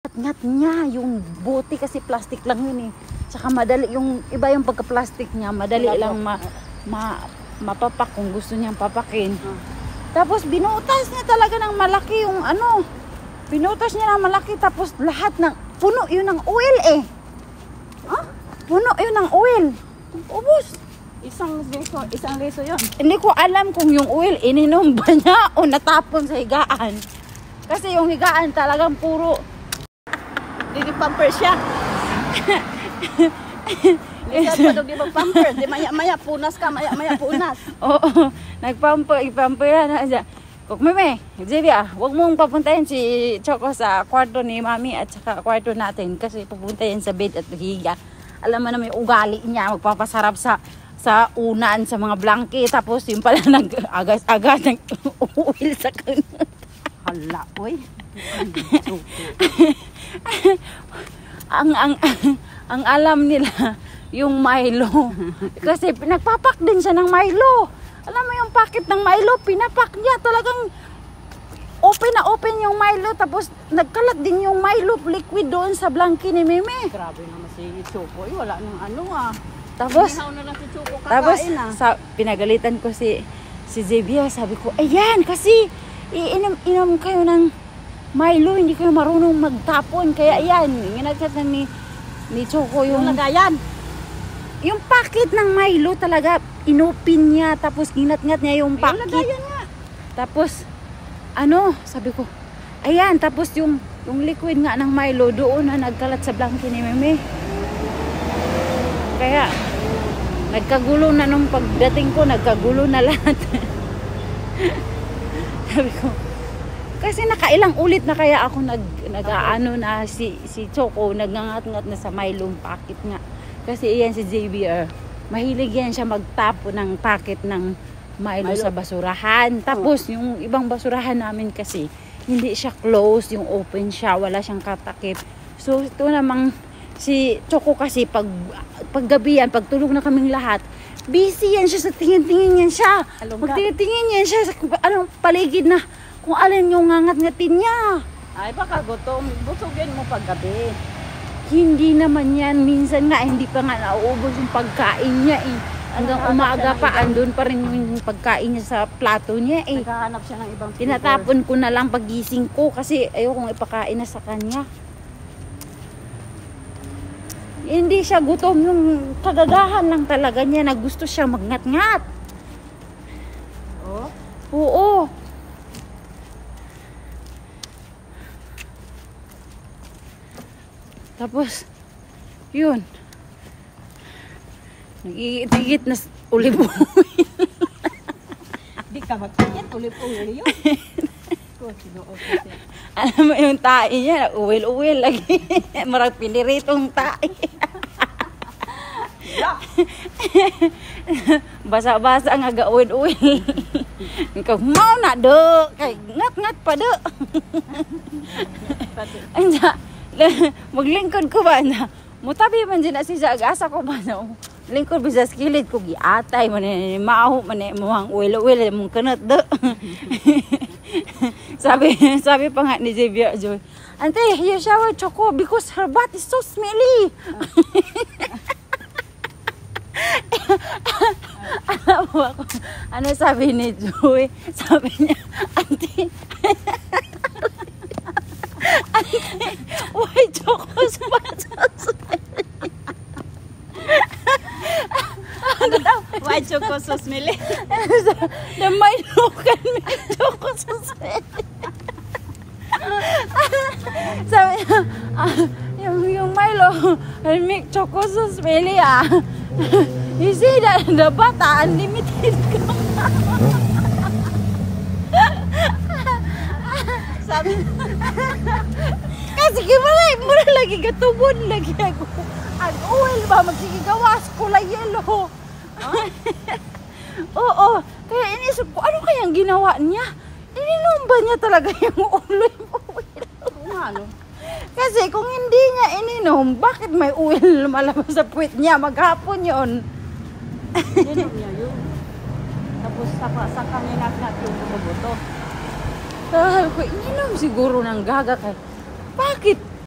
Ngat niya yung bote kasi plastic lang yun eh. Tsaka madali yung iba yung pagka-plastic niya, madali lang mapapak kung gusto niyang papakin. Tapos binutas niya talaga ng malaki yung ano. Binutas niya ng malaki tapos lahat ng puno yun ng oil eh. Puno yun ng oil. Ubos. Isang leso yun. Hindi ko alam kung yung oil ininom ba niya o natapon sa higaan. Kasi yung higaan talagang puro Pampers siya. Lisan pa daw di mag-pampers. Di maya-maya punas ka, maya-maya punas. Oo, nagpampera na siya. Meme, Xavier, huwag mong papuntahin si Choco sa kwarto ni Mami at saka kwarto natin kasi pupuntahin sa bed at higa. Alam mo na may ugali niya, magpapasarap sa unan, sa mga blanket. Tapos yung pala nag-agas-agas ng oil sa kanot. Hala, boy. ang alam nila yung Milo kasi nagpapak din siya ng Milo. Alam mo yung packet ng Milo, pinapak niya talagang open na open yung Milo tapos nagkalat din yung Milo liquid doon sa blankie ni Meme. Grabe naman si Choco, wala nang ano Tapos na lang si Choco kakain pinagalitan ko si Xavier, sabi ko ayan kasi iinom kayo ng Milo, hindi kayo marunong magtapon. Kaya yan, ginagkat ni Choco yung lagayan. Yung packet ng Milo talaga, inopin niya. Tapos ginat-ngat niya yung packet. Yung lagayan nga. Tapos, sabi ko, ayan, tapos yung liquid nga ng Milo, doon na nagkalat sa blankie ni Meme. Kaya, nagkagulo na nung pagdating ko, nagkagulo na lahat. Sabi ko, kasi nakailang ulit na kaya ako nag-aano na si Choco nagngangat-ngat na sa Milo packet nga. Kasi iyan si Xavier, mahilig yan siya magtapo ng packet ng Milo sa basurahan. Tapos yung ibang basurahan namin kasi hindi siya close, yung open siya, wala siyang katakip. So ito namang si Choco kasi paggabi yan, pagtulog na kaming lahat, busy yan siya sa tingin-tingin yan siya. Magtingin-tingin yan siya sa paligid na kung alin yung ngangat-ngatin niya. Ay, baka gutom. Busugin mo paggabi. Hindi naman yan. Minsan nga, hindi pa nga nauubos yung pagkain niya eh. Hanggang umaga pa, andun pa rin yung pagkain niya sa plato niya eh. Naghahanap siya ng ibang flavor. Tinatapon ko na lang pagising ko kasi ayokong ipakain na sa kanya. Hindi siya gutom. Yung kagagahan lang talaga niya na gusto siya magngat-ngat. Oh? Oo. Tapos, yun. Nag-iigit na olive oil. Di ka magkakit, olive oil yun. Alam mo yung tae niya, uwil-uwil lagi. Marag piniritong tae. Basa-basa nga ga-uwil-uwil. Ikaw, mau na do. Kay ngat-ngat pa do. Anja, maglingkod ko ba na mutabi man din na siya asa ko ba na lingkod bisa skilid ko giatay man ni maaho man ni muhang uwil-uwil mong kanat do. sabi pa nga ni Xavier Joy, "Ante, you shower Choco because her butt is so smelly." Alam mo ako, ano sabi ni Joy? Sabi niya, "Ante, why Choco's butt so smelly?" Ano daw? Why Choco so smelly? The Milo can make Choco so smelly. Sabi niya, yung Milo can make Choco so smelly ah. You see that the bata unlimited ka. Sabi kasi mura lagi katubod lagi ako. Ang oil ba magsigawas kulay yellow. Oo, kaya inisip ko ano kayang ginawa niya? Ininom ba niya talaga yung oil? ano? Kasi kung hindi niya ininom, bakit may oil lumalabas sa puwit niya? Maghapon yun. Ininom niya yun. Tapos saka niya nat yung buto. Sabi ko, ininom siguro ng gaga kay